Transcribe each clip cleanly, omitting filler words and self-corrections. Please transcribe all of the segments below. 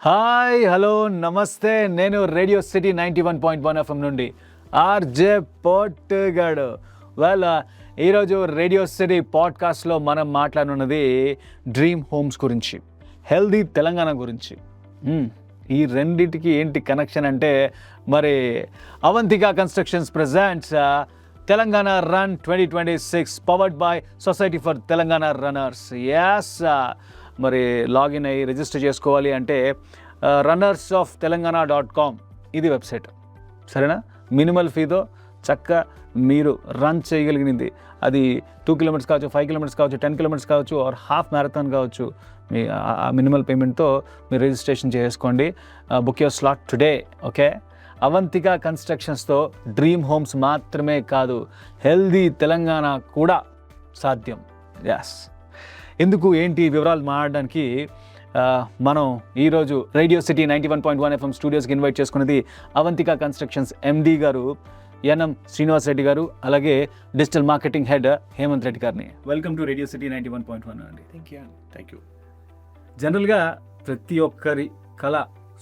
Hi hello నమస్తే, నేను radio city 91.1 FM నుండి ఆర్జే పోట్టుగాడు. ఈరోజు రేడియో సిటీ పాడ్కాస్ట్లో మనం మాట్లాడనున్నది డ్రీమ్ హోమ్స్ గురించి, హెల్దీ తెలంగాణ గురించి. ఈ రెండింటికి ఏంటి కనెక్షన్ అంటే, మరి Avantika constructions presents Telangana run 2026 powered by society for Telangana runners. Yes, మరి లాగిన్ అయ్యి రిజిస్టర్ చేసుకోవాలి అంటే runnersoftelangana.com ఇది వెబ్సైట్. సరేనా? మినిమల్ ఫీతో చక్కగా మీరు రన్ చేయగలిగినది. అది 2 కిలోమీటర్స్ కావచ్చు, 5 కిలోమీటర్స్ కావచ్చు, 10 కిలోమీటర్స్ కావచ్చు, ఆర్ హాఫ్ మ్యారథాన్ కావచ్చు. మీ ఆ మినిమల్ పేమెంట్తో మీరు రిజిస్ట్రేషన్ చేసుకోండి. Book your slot today. Okay. Avantika కన్స్ట్రక్షన్స్తో డ్రీమ్ హోమ్స్ మాత్రమే కాదు, హెల్దీ తెలంగాణ కూడా సాధ్యం. యాస్, ఎందుకు ఏంటి వివరాలు మాట్లాడడానికి మనం ఈరోజు రేడియో సిటీ 91.1 FM స్టూడియోస్కి ఇన్వైట్ చేసుకున్నది అవంతిక కన్స్ట్రక్షన్స్ ఎండి గారు ఎన్ఎం శ్రీనివాస్ రెడ్డి గారు, అలాగే digital marketing head Hemanth Reddy గారిని. వెల్కమ్ టు రేడియో సిటీ 91.1 అండి. Thank you. జనరల్గా ప్రతి ఒక్కరి కళ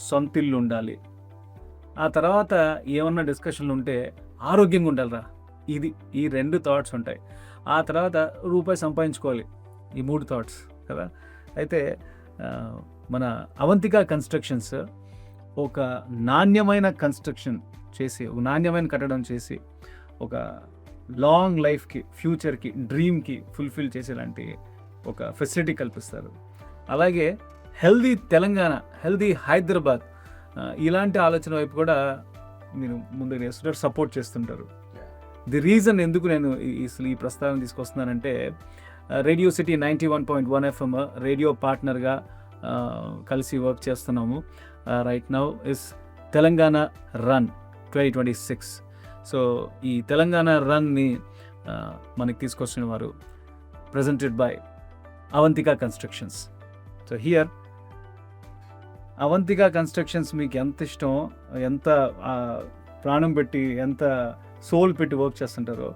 సొంతిల్లు ఉండాలి. ఆ తర్వాత ఏమన్నా డిస్కషన్లు ఉంటే ఆరోగ్యంగా ఉండాలిరా, ఈ 2 థాట్స్ ఉంటాయి. ఆ తర్వాత రూపాయి సంపాదించుకోవాలి, ఈ 3 థాట్స్ కదా. అయితే మన అవంతిక కన్స్ట్రక్షన్స్ ఒక నాణ్యమైన కన్స్ట్రక్షన్ చేసి, ఒక నాణ్యమైన కట్టడం చేసి, ఒక లాంగ్ లైఫ్కి, ఫ్యూచర్కి, డ్రీమ్కి ఫుల్ఫిల్ చేసేలాంటి ఒక ఫెసిలిటీ కల్పిస్తారు. అలాగే హెల్దీ తెలంగాణ, హెల్దీ హైదరాబాద్, ఇలాంటి ఆలోచన వైపు కూడా నేను ముందుకు వేస్తుంటారు, సపోర్ట్ చేస్తుంటారు. ది రీజన్ ఎందుకు నేను ఈ ప్రస్తావన తీసుకొస్తున్నానంటే, రేడియో సిటీ 91.1 FM రేడియో పార్ట్నర్గా కలిసి వర్క్ చేస్తున్నాము. Right now is Telangana run 2026. So ఈ తెలంగాణ రన్ని మనకి తీసుకొచ్చిన వారు presented by Avantika constructions. So here Avantika constructions మీకు ఎంత ఇష్టం, ఎంత ప్రాణం పెట్టి, ఎంత సోల్ పెట్టి వర్క్ చేస్తుంటారో,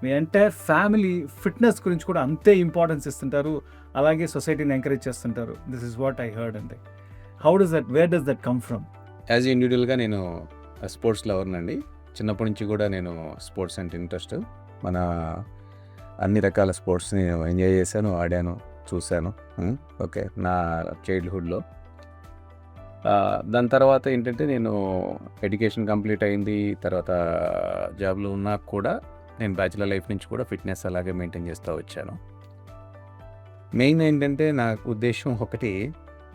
మీ ఎంటైర్ ఫ్యామిలీ ఫిట్నెస్ గురించి కూడా అంతే ఇంపార్టెన్స్ ఇస్తుంటారు. అలాగే సొసైటీని ఎంకరేజ్ చేస్తుంటారు. This is what I heard. అంతే. Where does that come from? As ఇండివిజువల్గా నేను స్పోర్ట్స్ లవర్నండి. చిన్నప్పటి నుంచి కూడా నేను స్పోర్ట్స్ అంటే ఇంట్రెస్ట్. మన అన్ని రకాల స్పోర్ట్స్ని నేను ఎంజాయ్ చేశాను, ఆడాను, చూశాను. ఓకే, నా చైల్డ్హుడ్లో. దాని తర్వాత ఏంటంటే, నేను ఎడ్యుకేషన్ కంప్లీట్ అయింది. తర్వాత జాబ్లో ఉన్నా కూడా నేను బ్యాచిలర్ లైఫ్ నుంచి కూడా ఫిట్నెస్ అలాగే మెయింటైన్ చేస్తూ వచ్చాను. మెయిన్ ఏంటంటే నా ఉద్దేశం ఒకటి,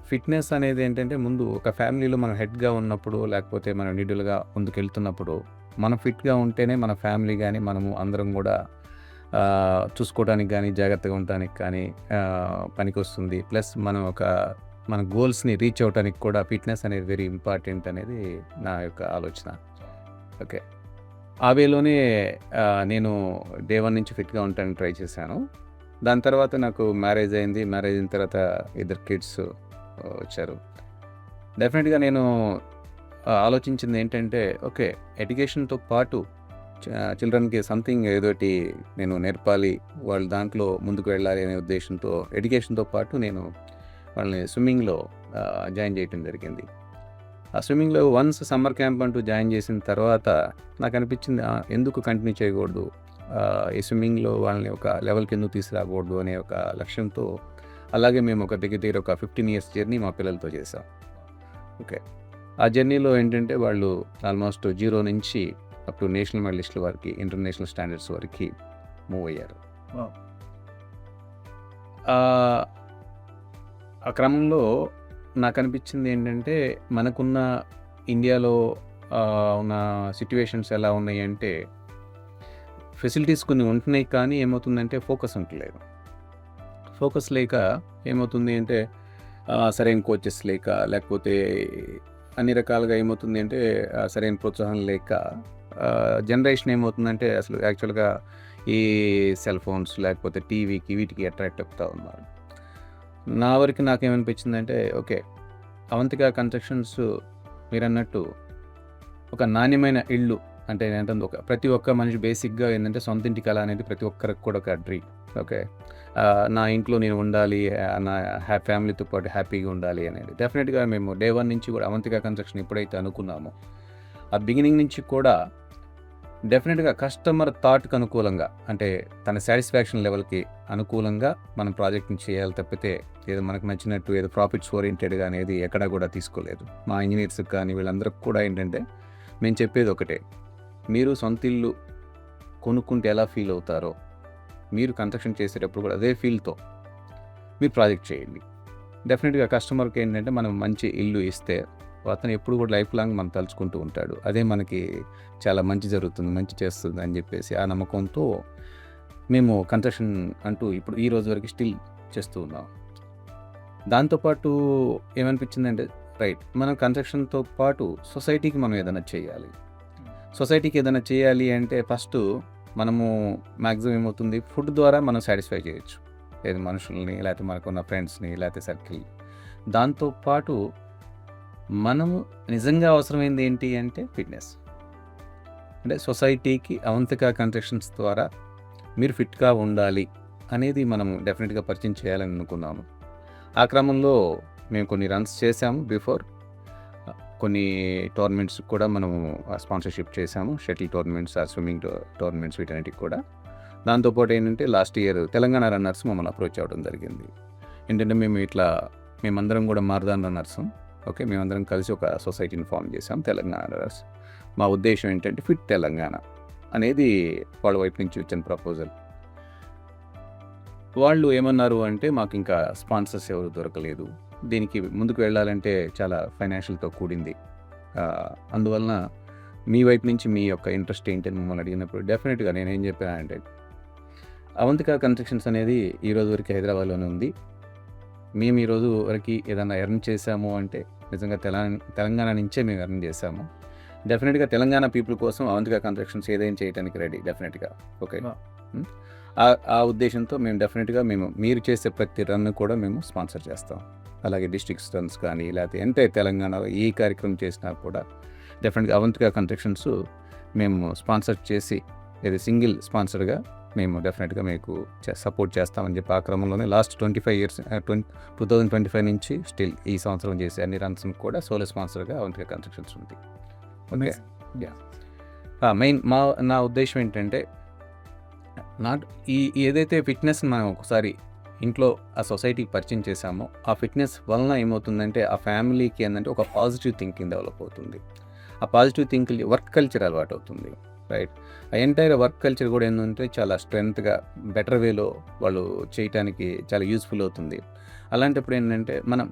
ఫిట్నెస్ అనేది ఏంటంటే, ముందు ఒక ఫ్యామిలీలో మనం హెడ్గా ఉన్నప్పుడు, లేకపోతే మనం ఇండివిజువల్గా ముందుకు వెళ్తున్నప్పుడు, మనం ఫిట్గా ఉంటేనే మన ఫ్యామిలీ కానీ మనము అందరం కూడా చూసుకోవడానికి కానీ, జాగ్రత్తగా ఉండడానికి కానీ పనికి వస్తుంది. ప్లస్ మన గోల్స్ని రీచ్ అవ్వడానికి కూడా ఫిట్నెస్ అనేది వెరీ ఇంపార్టెంట్ అనేది నా యొక్క ఆలోచన. ఓకే, ఆ వేలోనే నేను డే 1 నుంచి ఫిట్గా ఉండడానికి ట్రై చేశాను. దాని తర్వాత నాకు మ్యారేజ్ అయింది. మ్యారేజ్ అయిన తర్వాత 2 కిడ్స్ వచ్చారు. డెఫినెట్గా నేను ఆలోచించింది ఏంటంటే, ఓకే, ఎడ్యుకేషన్తో పాటు చిల్డ్రన్కి సంథింగ్ ఏదోటి నేను నేర్పాలి, వాళ్ళు దాంట్లో ముందుకు వెళ్ళాలి అనే ఉద్దేశంతో ఎడ్యుకేషన్తో పాటు నేను వాళ్ళని స్విమ్మింగ్లో జాయిన్ చేయడం జరిగింది. ఆ స్విమ్మింగ్లో వన్స్ సమ్మర్ క్యాంప్ అంటూ జాయిన్ చేసిన తర్వాత నాకు అనిపించింది, ఎందుకు కంటిన్యూ చేయకూడదు, ఈ స్విమ్మింగ్లో వాళ్ళని ఒక లెవెల్కి ఎందుకు తీసుకురాకూడదు అనే ఒక లక్ష్యంతో. అలాగే మేము ఒక దగ్గర ఒక 15 years జర్నీ మా పిల్లలతో చేసాం. ఓకే, ఆ జర్నీలో ఏంటంటే, వాళ్ళు ఆల్మోస్ట్ 0 నుంచి అప్ టు నేషనల్ మెడలిస్టుల వరకు, ఇంటర్నేషనల్ స్టాండర్డ్స్ వరకు మూవ్ అయ్యారు. ఆ క్రమంలో నాకు అనిపించింది ఏంటంటే, మనకున్న ఇండియాలో ఉన్న సిట్యువేషన్స్ ఎలా ఉన్నాయి అంటే, ఫెసిలిటీస్ కొన్ని ఉంటున్నాయి కానీ ఏమవుతుందంటే ఫోకస్ ఉండలేదు. ఫోకస్ లేక ఏమవుతుంది అంటే, సరైన కోచెస్ లేక, లేకపోతే అన్ని రకాలుగా ఏమవుతుంది అంటే సరైన ప్రోత్సాహం లేక జనరేషన్ ఏమవుతుందంటే, అసలు యాక్చువల్గా ఈ సెల్ ఫోన్స్ లేకపోతే టీవీకి వీటికి అట్రాక్ట్ అవుతూ ఉన్నారు. నా వరకు నాకేమనిపించిందంటే, ఓకే, అవంతిక కన్స్ట్రక్షన్స్ మీరన్నట్టు ఒక నాణ్యమైన ఇళ్ళు అంటే ఏంటంటే ప్రతి ఒక్క మనిషి బేసిక్గా ఏంటంటే సొంత ఇంటి కళ అనేది ప్రతి ఒక్కరికి కూడా ఒక డ్రీమ్. ఓకే, నా ఇంట్లో నేను ఉండాలి, నా ఫ్యామిలీతో పాటు హ్యాపీగా ఉండాలి అనేది డెఫినెట్గా మేము డే 1 నుంచి కూడా అవంతిక కన్స్ట్రక్షన్ ఎప్పుడైతే అనుకున్నామో ఆ బిగినింగ్ నుంచి కూడా డెఫినెట్గా కస్టమర్ థాట్కి అనుకూలంగా, అంటే తన సాటిస్ఫాక్షన్ లెవెల్కి అనుకూలంగా మనం ప్రాజెక్ట్ని చేయాలి తప్పితే ఏదో మనకు నచ్చినట్టు ఏదో ప్రాఫిట్స్ ఓరియంటెడ్గా అనేది ఎక్కడా కూడా తీసుకోలేదు. మా ఇంజనీర్స్ కానీ వీళ్ళందరికీ కూడా ఏంటంటే మేము చెప్పేది ఒకటే, మీరు సొంత ఇల్లు కొనుక్కుంటే ఎలా ఫీల్ అవుతారో మీరు కన్స్ట్రక్షన్ చేసేటప్పుడు కూడా అదే ఫీల్తో మీరు ప్రాజెక్ట్ చేయండి. డెఫినెట్గా కస్టమర్కి ఏంటంటే మనం మంచి ఇల్లు ఇస్తే అతను ఎప్పుడు కూడా లైఫ్ లాంగ్ మనం తలుచుకుంటూ ఉంటాడు, అదే మనకి చాలా మంచి జరుగుతుంది, మంచి చేస్తుంది అని చెప్పేసి ఆ నమ్మకంతో మేము కన్స్ట్రక్షన్ అంటూ ఇప్పుడు ఈ రోజు వరకు స్టిల్ చేస్తూ ఉన్నాం. దాంతోపాటు ఏమనిపించిందంటే రైట్, మనం కన్స్ట్రక్షన్తో పాటు సొసైటీకి మనం ఏదైనా చేయాలి. సొసైటీకి ఏదైనా చేయాలి అంటే ఫస్ట్ మనము మ్యాక్సిమం ఏమవుతుంది, ఫుడ్ ద్వారా మనం సాటిస్ఫై చేయొచ్చు, లేదు మనుషుల్ని, లేకపోతే మనకున్న ఫ్రెండ్స్ని, లేకపోతే సర్కిల్. దాంతోపాటు మనము నిజంగా అవసరమైంది ఏంటి అంటే ఫిట్నెస్. అంటే సొసైటీకి అవంతిక కన్స్ట్రక్షన్స్ ద్వారా మీరు ఫిట్గా ఉండాలి అనేది మనం డెఫినెట్గా పరిచయం చేయాలని అనుకున్నాము. ఆ క్రమంలో మేము కొన్ని రన్స్ చేసాము. బిఫోర్ కొన్ని టోర్నమెంట్స్ కూడా మనము స్పాన్సర్షిప్ చేసాము, షటిల్ టోర్నమెంట్స్, స్విమ్మింగ్ టోర్నమెంట్స్, వీటన్నిటికి కూడా. దాంతోపాటు ఏంటంటే లాస్ట్ ఇయర్ తెలంగాణ రన్నర్స్ మమ్మల్ని అప్రోచ్ అవ్వడం జరిగింది. ఏంటంటే మేమందరం కూడా మారదాన్ రన్నర్స్. ఓకే, మేమందరం కలిసి ఒక సొసైటీని ఫామ్ చేసాం, తెలంగాణ రన్నర్స్. మా ఉద్దేశం ఏంటంటే ఫిట్ తెలంగాణ అనేది వాళ్ళ వైపు నుంచి వచ్చిన ప్రపోజల్. వాళ్ళు ఏమన్నారు అంటే మాకు ఇంకా స్పాన్సర్స్ ఎవరు దొరకలేదు, దీనికి ముందుకు వెళ్ళాలంటే చాలా ఫైనాన్షియల్తో కూడింది, అందువలన మీ వైపు నుంచి మీ యొక్క ఇంట్రెస్ట్ ఏంటని మమ్మల్ని అడిగినప్పుడు డెఫినెట్గా నేనేం చెప్పానంటే అవంతిక కన్స్ట్రక్షన్స్ అనేది ఈరోజు వరకు హైదరాబాద్లోనే ఉంది. మేము ఈరోజు వరకు ఏదైనా ఎర్న్ చేసాము అంటే నిజంగా తెలంగాణ నుంచే మేము ఎర్న్ చేసాము. డెఫినెట్గా తెలంగాణ పీపుల్ కోసం అవంతిక కన్స్ట్రక్షన్స్ ఏదైనా చేయడానికి రెడీ డెఫినెట్గా. ఓకే, ఆ ఉద్దేశంతో మేము డెఫినెట్గా మీరు చేసే ప్రతి రన్ కూడా మేము స్పాన్సర్ చేస్తాం. అలాగే డిస్ట్రిక్ట్ రన్స్ కానీ లేకపోతే ఎంటైర్ తెలంగాణలో ఏ కార్యక్రమం చేసినా కూడా డెఫినెట్గా అవంతిక కన్స్ట్రక్షన్స్ మేము స్పాన్సర్ చేసి, ఇది సింగిల్ స్పాన్సర్గా మేము డెఫినెట్గా మీకు సపోర్ట్ చేస్తామని చెప్పి ఆ క్రమంలోనే లాస్ట్ 25 years 2025 నుంచి స్టిల్ ఈ సంవత్సరం చేసే అన్ని రన్స్ కూడా సోలో స్పాన్సర్గా అవంతిక కన్స్ట్రక్షన్స్ ఉంది. ఓకే, మెయిన్ నా ఉద్దేశం ఏంటంటే ఏదైతే ఫిట్నెస్ మనం ఒకసారి ఇంట్లో ఆ సొసైటీకి పరిచయం చేశామో ఆ ఫిట్నెస్ వలన ఏమవుతుందంటే ఆ ఫ్యామిలీకి ఏంటంటే ఒక పాజిటివ్ థింకింగ్ డెవలప్ అవుతుంది. ఆ పాజిటివ్ థింకింగ్ వర్క్ కల్చర్ అలవాటు అవుతుంది. రైట్, ఆ ఎంటైర్ వర్క్ కల్చర్ కూడా ఏంటంటే చాలా స్ట్రెంగ్త్గా బెటర్ వేలో వాళ్ళు చేయటానికి చాలా యూస్ఫుల్ అవుతుంది. అలాంటప్పుడు ఏంటంటే మనం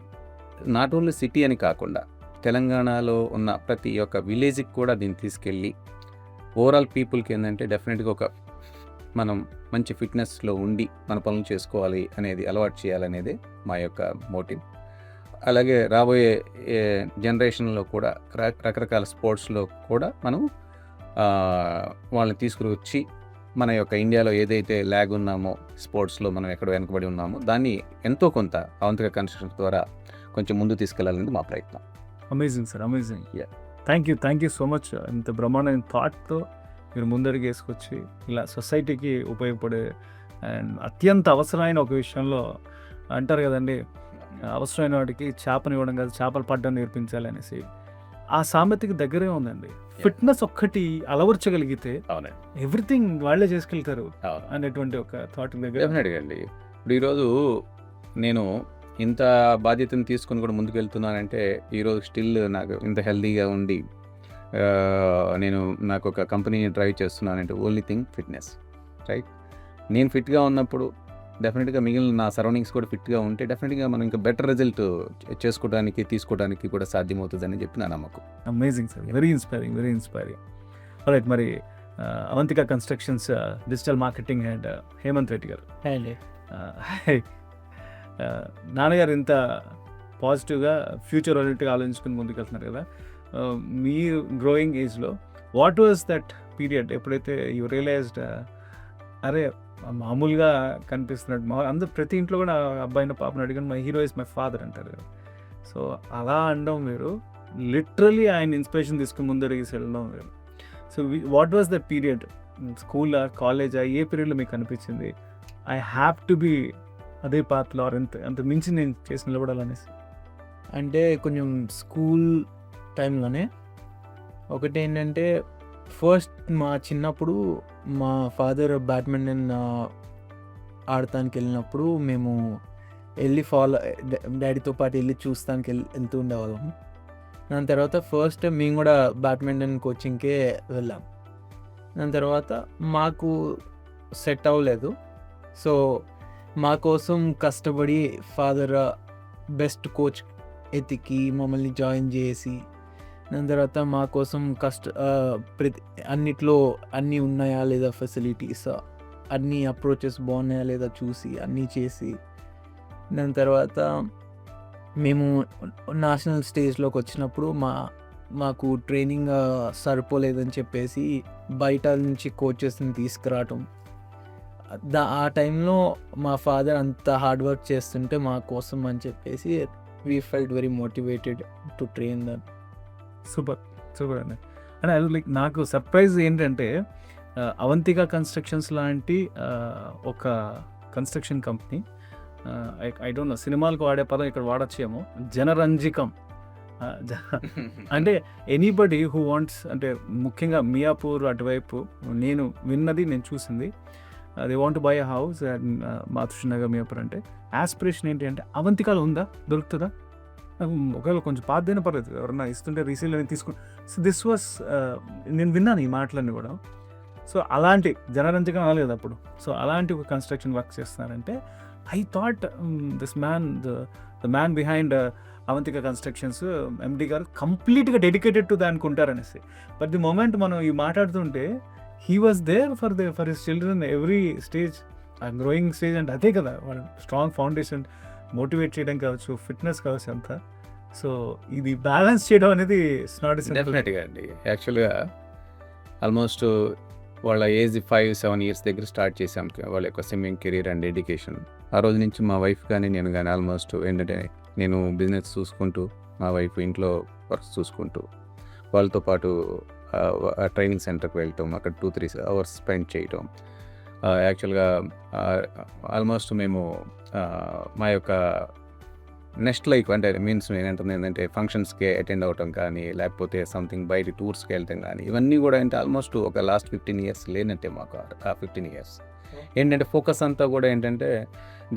నాట్ ఓన్లీ సిటీ అని కాకుండా తెలంగాణలో ఉన్న ప్రతి ఒక్క విలేజ్కి కూడా దీన్ని తీసుకెళ్ళి ఓవరాల్ పీపుల్కి ఏంటంటే డెఫినెట్గా ఒక మనం మంచి ఫిట్నెస్లో ఉండి మన పనులు చేసుకోవాలి అనేది అలవాటు చేయాలనేది మా యొక్క మోటివ్. అలాగే రాబోయే జనరేషన్లో కూడా రకరకాల స్పోర్ట్స్లో కూడా మనం వాళ్ళని తీసుకువచ్చి మన యొక్క ఇండియాలో ఏదైతే ల్యాగ్ ఉన్నామో స్పోర్ట్స్లో మనం ఎక్కడ వెనకబడి ఉన్నామో దాన్ని ఎంతో కొంత అవంతిక కన్స్ట్రక్షన్ ద్వారా కొంచెం ముందు తీసుకెళ్లాలనేది మా ప్రయత్నం. Amazing sir, amazing. Thank you so much. ఇంత బ్రహ్మాండమైన థాట్తో మీరు ముందరికి వేసుకొచ్చి ఇలా సొసైటీకి ఉపయోగపడే అండ్ అత్యంత అవసరమైన ఒక విషయంలో అంటారు కదండి, అవసరమైన వాటికి చేపని ఇవ్వడం కాదు చేపలు పడ్డం నేర్పించాలి అనేసి. ఆ సామెతకి దగ్గరే ఉందండి. ఫిట్నెస్ ఒక్కటి అలవర్చగలిగితే ఎవ్రీథింగ్ వాళ్ళే చేసుకెళ్తారు అనేటువంటి ఒక థాట్ దగ్గర. డెఫినెట్గా అండి. ఇప్పుడు ఈరోజు నేను ఇంత బాధ్యతను తీసుకొని కూడా ముందుకు వెళ్తున్నానంటే ఈరోజు స్టిల్ నాకు ఇంత హెల్తీగా ఉండి నేను నాకు ఒక కంపెనీని డ్రైవ్ చేస్తున్నానంటే ఓన్లీ థింగ్ ఫిట్నెస్. రైట్, నేను ఫిట్గా ఉన్నప్పుడు డెఫినెట్గా మిగిలిన నా సరౌండింగ్స్ కూడా ఫిట్గా ఉంటే డెఫినెట్గా మనం ఇంకా బెటర్ రిజల్ట్ తీసుకోవడానికి కూడా సాధ్యమవుతుందని చెప్పి నా నమ్మకం. Amazing sir, very inspiring. Right, మరి Avantika constructions digital marketing head Hemanth Reddy garu. నాన్నగారు ఇంత పాజిటివ్గా ఫ్యూచర్ ఓరియంటెడ్గా ఆలోచించుకుని ముందుకు వెళ్తున్నారు కదా, మీ గ్రోయింగ్ ఏజ్లో వాట్ వాజ్ దట్ పీరియడ్ ఎప్పుడైతే యూ రియలైజ్డ్ అరే మామూలుగా కనిపిస్తున్నట్టు అందరూ ప్రతి ఇంట్లో కూడా అబ్బాయిని పాపను అడిగాను my hero is my father అంటారు. సో అలా అనడం మీరు లిటరలీ ఆయన ఇన్స్పిరేషన్ తీసుకుని ముందడిగి వెళ్ళడం వేరు. So what was that period? స్కూలా, కాలేజా, ఏ పీరియడ్లో మీకు అనిపించింది ఐ హ్యావ్ టు బి అదే పాత్రలో అంత మించి నేను చేసి నిలబడాలనేసి? అంటే కొంచెం స్కూల్ టైంలోనే ఒకటి ఏంటంటే, ఫస్ట్ మా చిన్నప్పుడు మా ఫాదర్ బ్యాడ్మింటన్ ఆడటానికి వెళ్ళినప్పుడు మేము వెళ్ళి డాడీతో పాటు వెళ్ళి చూస్తానికి వెళ్తూ ఉండేవాళ్ళం. దాని తర్వాత ఫస్ట్ టైం మేము కూడా బ్యాడ్మింటన్ కోచింగ్కే వెళ్ళాం. దాని తర్వాత మాకు సెట్ అవ్వలేదు. సో మా కోసం కష్టపడి ఫాదర్ బెస్ట్ కోచ్ ఎతికి మమ్మల్ని జాయిన్ చేసి, దాని తర్వాత మా కోసం అన్నిట్లో అన్నీ ఉన్నాయా లేదా ఫెసిలిటీస్, అన్ని అప్రోచెస్ బాగున్నాయా లేదా చూసి అన్నీ చేసి, దాని తర్వాత మేము నేషనల్ స్టేజ్లోకి వచ్చినప్పుడు మాకు ట్రైనింగ్ సరిపోలేదని చెప్పేసి బయట నుంచి కోచెస్ని తీసుకురావటం. ఆ టైంలో మా ఫాదర్ అంత హార్డ్ వర్క్ చేస్తుంటే మా కోసం అని చెప్పేసి we felt very motivated to train that. Super అండి. అంటే అది లైక్ నాకు సర్ప్రైజ్ ఏంటంటే అవంతిక కన్స్ట్రక్షన్స్ లాంటి ఒక construction company, I don't no సినిమాలకు వాడే పదం ఇక్కడ వాడచ్చేమో, జనరంజికం. అంటే ఎనీబడి హూ వాంట్స్, అంటే ముఖ్యంగా మియాపూర్ అటువైపు నేను విన్నది, నేను చూసింది, they want buy a house Matrushri Nagar Miyapur అంటే యాస్పిరేషన్ ఏంటి అంటే అవంతికలో ఉందా, దొరుకుతుందా, ఒకవేళ కొంచెం పాతదైనా పర్లేదు, ఎవరన్నా ఇస్తుంటే రీసేల్ నేను తీసుకుని. సో దిస్ వాస్, నేను విన్నాను ఈ మాటలన్నీ కూడా. సో అలాంటి జనరంజకం అవ్వాలి కదా అప్పుడు. సో అలాంటి ఒక కన్స్ట్రక్షన్ వర్క్ చేస్తున్నారంటే I thought this man, the man behind Avantika constructions MD garu కంప్లీట్గా డెడికేటెడ్ టు దానికి ఉంటారనేసి. బట్ ది మూమెంట్ మనం ఈ మాట్లాడుతుంటే he was there for his children every stage, ఆ గ్రోయింగ్ స్టేజ్. అంటే అదే కదా వాళ్ళ స్ట్రాంగ్ ఫౌండేషన్, మోటివేట్ చేయడం కావచ్చు, ఫిట్నెస్ కావచ్చు అంతా. సో ఇది బ్యాలెన్స్ చేయడం అనేది డెఫినెట్గా అండి. యాక్చువల్గా ఆల్మోస్ట్ వాళ్ళ ఏజ్ 5-7 ఇయర్స్ దగ్గర స్టార్ట్ చేసాం వాళ్ళ యొక్క స్విమ్మింగ్ కెరీర్ అండ్ ఎడ్యుకేషన్. ఆ రోజు నుంచి మా వైఫ్ కానీ నేను కానీ ఆల్మోస్ట్ ఏంటంటే, నేను బిజినెస్ చూసుకుంటూ, మా వైఫ్ ఇంట్లో వర్క్స్ చూసుకుంటూ, వాళ్ళతో పాటు ట్రైనింగ్ సెంటర్కి వెళ్ళటం, అక్కడ 2-3 అవర్స్ స్పెండ్ చేయటం. యాక్చువల్గా ఆల్మోస్ట్ మేము మా యొక్క నెక్స్ట్ లైఫ్ అంటే మీన్స్ ఏంటంటే ఫంక్షన్స్కి అటెండ్ అవ్వటం కానీ, లేకపోతే సంథింగ్ బయట టూర్స్కి వెళ్ళటం కానీ, ఇవన్నీ కూడా అంటే ఆల్మోస్ట్ ఒక లాస్ట్ 15 ఇయర్స్ లేనంటే మాకు ఆ 15 ఇయర్స్ ఏంటంటే ఫోకస్ అంతా కూడా ఏంటంటే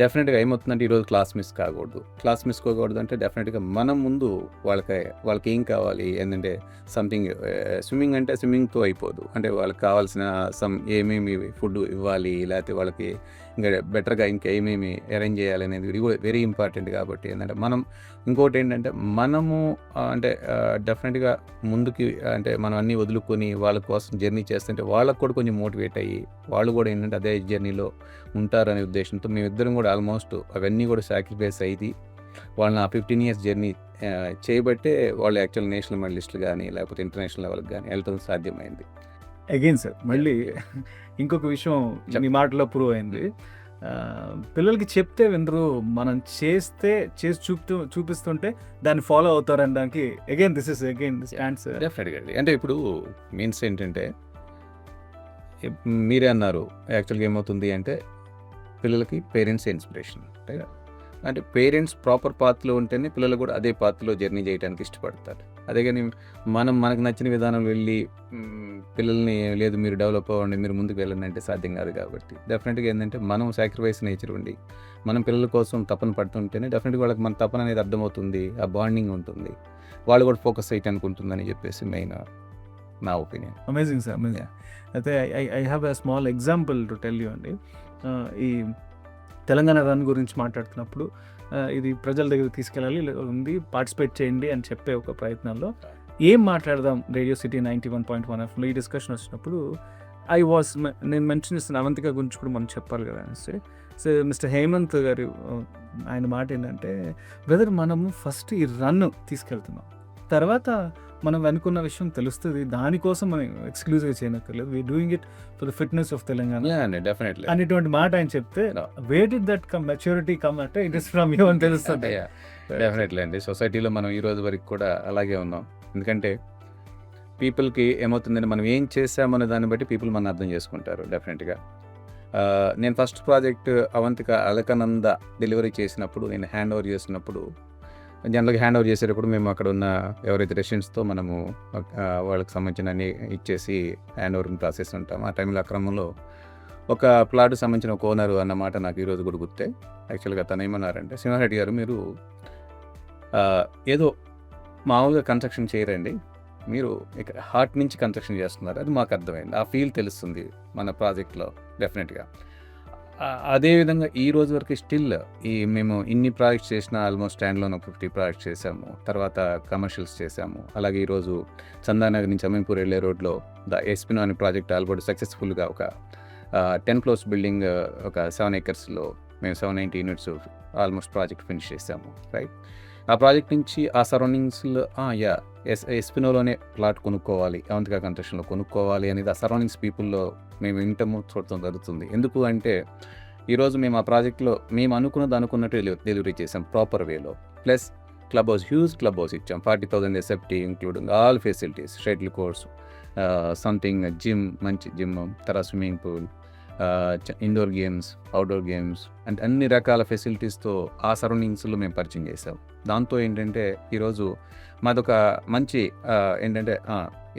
డెఫినెట్గా ఏమవుతుందంటే ఈరోజు క్లాస్ మిస్ కాకూడదు అంటే డెఫినెట్గా మనం ముందు వాళ్ళకి ఏం కావాలి ఏంటంటే సంథింంగ్ స్విమ్మింగ్ అంటే స్విమ్మింగ్తో అయిపోదు, అంటే వాళ్ళకి కావాల్సిన ఏమేమి ఫుడ్ ఇవ్వాలి, లేకపోతే వాళ్ళకి ఇంకా బెటర్గా ఇంకా ఏమేమి అరేంజ్ చేయాలి అనేది వెరీ ఇంపార్టెంట్. కాబట్టి ఏంటంటే ఇంకోటి ఏంటంటే మనము అంటే డెఫినెట్గా ముందుకి అంటే మనం అన్నీ వదులుకొని వాళ్ళ కోసం జర్నీ చేస్తుంటే వాళ్ళకు కూడా కొంచెం మోటివేట్ అయ్యి వాళ్ళు కూడా ఏంటంటే అదే జర్నీలో ఉంటారనే ఉద్దేశంతో మేమిద్దరం కూడా ఆల్మోస్ట్ అవన్నీ కూడా సాక్రిఫైస్ అయ్యి వాళ్ళని ఆ 15 ఇయర్స్ జర్నీ చేయబట్టే వాళ్ళు యాక్చువల్ నేషనల్ మెడలిస్టులు కానీ లేకపోతే ఇంటర్నేషనల్ లెవెల్కి కానీ వెళ్ళడం సాధ్యమైంది. అగైన్ సార్ మళ్ళీ ఇంకొక విషయం మీ మాటలో ప్రూవ్ అయింది. పిల్లలకి చెప్తే వినరు, మనం చేసి చూపిస్తుంటే దాన్ని ఫాలో అవుతారనడానికి అగైన్ దిస్ స్టాండ్స్. డెఫినెట్గా అండి. అంటే ఇప్పుడు మీన్స్ ఏంటంటే మీరే అన్నారు, యాక్చువల్గా ఏమవుతుంది అంటే పిల్లలకి పేరెంట్స్ ఇన్స్పిరేషన్. అంటే పేరెంట్స్ ప్రాపర్ పాత్లో ఉంటేనే పిల్లలు కూడా అదే పాత్లో జర్నీ చేయడానికి ఇష్టపడతారు. అదే కానీ మనకు నచ్చిన విధానం వెళ్ళి పిల్లల్ని లేదు మీరు డెవలప్ అవ్వండి, మీరు ముందుకు వెళ్ళండి అంటే సాధ్యం కాదు. కాబట్టి డెఫినెట్గా ఏంటంటే మనం సాక్రిఫైస్ నేచర్ ఉండి మనం పిల్లల కోసం తపన పడుతుంటేనే డెఫినెట్గా వాళ్ళకి మన తపన అనేది అర్థమవుతుంది, ఆ బాండింగ్ ఉంటుంది, వాళ్ళు కూడా ఫోకస్ చేయడానికి ఉంటుందని చెప్పేసి మెయిన్ నా ఒపీనియన్. Amazing sir, amazing. అయితే I have a small example to tell you అండి. ఈ తెలంగాణ రన్ గురించి మాట్లాడుతున్నప్పుడు ఇది ప్రజల దగ్గర తీసుకెళ్ళాలి ఉంది, పార్టిసిపేట్ చేయండి అని చెప్పే ఒక ప్రయత్నంలో ఏం మాట్లాడదాం రేడియో సిటీ 91.1 ఎఫ్ఎంలో ఈ డిస్కషన్ వచ్చినప్పుడు నేను మెన్షన్ చేస్తున్న అవంతిక గురించి కూడా మనం చెప్పాలి కదా అనేసి. సో మిస్టర్ హేమంత్ గారు ఆయన మాట ఏంటంటే, బ్రదర్ మనము ఫస్ట్ ఈ రన్ తీసుకెళ్తున్నాం, తర్వాత మనం అనుకున్న విషయం తెలుస్తుంది, దానికోసం మనం ఎక్స్క్లూజివ్గా చేయనక్కర్లేదు, we doing it for the fitness of Telangana definitely అనేటువంటి మాట ఆయన చెప్తే where did that come maturity come అంటే ఇట్ ఇస్ ఫ్రమ్ యూ అని తెలుస్తుంది. డెఫినెట్లీ అండి. సొసైటీలో మనం ఈ రోజు వరకు కూడా అలాగే ఉన్నాం. ఎందుకంటే పీపుల్కి ఏమవుతుందంటే మనం ఏం చేసామనే దాన్ని బట్టి పీపుల్ మనం అర్థం చేసుకుంటారు డెఫినెట్గా. నేను first project Avantika Alaknanda delivery చేసినప్పుడు, నేను హ్యాండ్ ఓవర్ చేసినప్పుడు, జనరల్గా హ్యాండ్ ఓవర్ చేసేటప్పుడు మేము అక్కడ ఉన్న ఎవరైతే రెసిడెంట్స్తో మనము వాళ్ళకి సంబంధించిన అన్ని ఇచ్చేసి హ్యాండ్ ఓవరింగ్ ప్రాసెస్ ఉంటాం. ఆ టైంలో ఆ క్రమంలో ఒక ప్లాట్కి సంబంధించిన ఒక ఓనరు అన్నమాట నాకు ఈరోజు కూడా గుర్తే. యాక్చువల్గా తను ఏమన్నారంటే, సింహారెడ్డి గారు మీరు ఏదో మామూలుగా కన్స్ట్రక్షన్ చేయరండి, మీరు ఇక్కడ హార్ట్ నుంచి కన్స్ట్రక్షన్ చేస్తున్నారు, అది మాకు అర్థమైంది, ఆ ఫీల్ తెలుస్తుంది మన ప్రాజెక్ట్లో డెఫినెట్గా. అదేవిధంగా ఈ రోజు వరకు స్టిల్ మేము ఇన్ని ప్రాజెక్ట్స్ చేసిన, ఆల్మోస్ట్ స్టాండ్లోనే 50 ప్రాజెక్ట్స్ చేసాము, తర్వాత కమర్షియల్స్ చేసాము. అలాగే ఈరోజు చందానగర్ నుంచి అమీన్పూర్ వెళ్ళే రోడ్లో ద ఎస్పినో అనే ప్రాజెక్ట్ ఆల్రెడీ సక్సెస్ఫుల్గా ఒక 10 ఫ్లోర్స్ బిల్డింగ్ ఒక 7 acresలో మేము 790 యూనిట్స్ ఆల్మోస్ట్ ప్రాజెక్ట్ ఫినిష్ చేసాము, రైట్. ఆ ప్రాజెక్ట్ నుంచి ఆ సరౌండింగ్స్లో ఎస్పినోలోనే ప్లాట్ కొనుక్కోవాలి, అవంతిక కన్స్ట్రక్షన్లో కొనుక్కోవాలి అనేది ఆ సరౌండింగ్స్ పీపుల్లో మేము వింటము చూడటం జరుగుతుంది. ఎందుకు అంటే ఈరోజు మేము ఆ ప్రాజెక్ట్లో మేము అనుకున్నట్టు డెలివరీ చేసాం ప్రాపర్ వేలో. Plus club house, huge club house ఇచ్చాం, 40,000 SFT including all facilities, shuttle courts, something gym, మంచి జిమ్, తర్వాత swimming pool, indoor games, outdoor games అంటే అన్ని రకాల ఫెసిలిటీస్తో ఆ సరౌండింగ్స్లో మేము పరిచయం చేసాం. దాంతో ఏంటంటే ఈరోజు మాదొక మంచి ఏంటంటే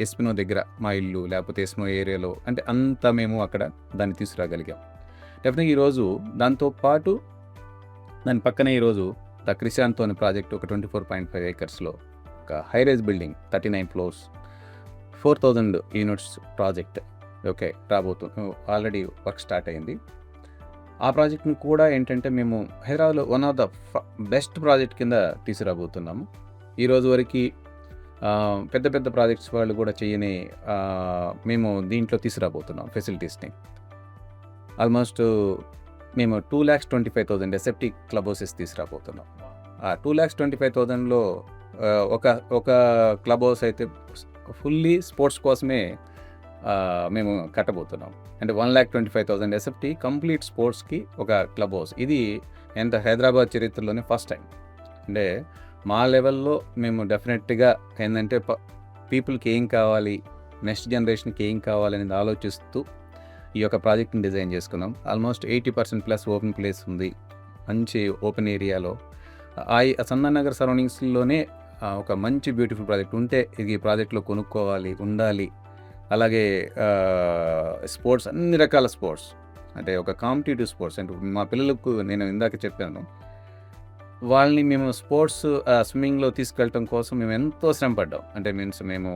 ఎస్పినో దగ్గర మా ఇల్లు, లేకపోతే ఎస్పినో ఏరియాలో అంటే అంతా మేము అక్కడ దాన్ని తీసుకురాగలిగాం. డెఫినెట్గా ఈరోజు దాంతోపాటు దాని పక్కనే ఈరోజు ద క్రిశాంత్ అనే ప్రాజెక్ట్ ఒక 24.5 acresలో ఒక high-rise building 39 floors 4,000 units project okay రాబోతుంది, ఆల్రెడీ వర్క్ స్టార్ట్ అయింది. ఆ ప్రాజెక్ట్ని కూడా ఏంటంటే మేము హైదరాబాద్లో one of the best project కింద తీసుకురాబోతున్నాము. ఈరోజు వరకు పెద్ద పెద్ద ప్రాజెక్ట్స్ వాళ్ళు కూడా చేయని మేము దీంట్లో తీసుకురాబోతున్నాం ఫెసిలిటీస్ని. ఆల్మోస్ట్ మేము 2,25,000 SFT క్లబ్ హౌసెస్ తీసుకురాబోతున్నాం. ఆ 2,25,000లో ఒక క్లబ్ హౌస్ అయితే ఫుల్లీ స్పోర్ట్స్ కోసమే మేము కట్టబోతున్నాం. అంటే 1,25,000 SFT కంప్లీట్ స్పోర్ట్స్కి ఒక క్లబ్ హౌస్. ఇది ఎంత హైదరాబాద్ చరిత్రలోనే ఫస్ట్ టైం. అంటే మా లెవెల్లో మేము డెఫినెట్గా ఏంటంటే పీపుల్కి ఏం కావాలి, నెక్స్ట్ జనరేషన్కి ఏం కావాలి అనేది ఆలోచిస్తూ ఈ యొక్క ప్రాజెక్ట్ని డిజైన్ చేసుకున్నాం. ఆల్మోస్ట్ 80% ఓపెన్ ప్లేస్ ఉంది, మంచి ఓపెన్ ఏరియాలో. చందానగర్ సరౌండింగ్స్లోనే ఒక మంచి బ్యూటిఫుల్ ప్రాజెక్ట్ ఉంటే ఈ ప్రాజెక్ట్లో కొనుక్కోవాలి, ఉండాలి. అలాగే స్పోర్ట్స్, అన్ని రకాల స్పోర్ట్స్ అంటే ఒక కాంపిటేటివ్ స్పోర్ట్స్ అంటే మా పిల్లలకు నేను ఇందాక చెప్పాను, వాళ్ళని మేము స్పోర్ట్స్ స్విమ్మింగ్లో తీసుకెళ్ళటం కోసం మేము ఎంతో శ్రమ పడ్డాం. అంటే మేము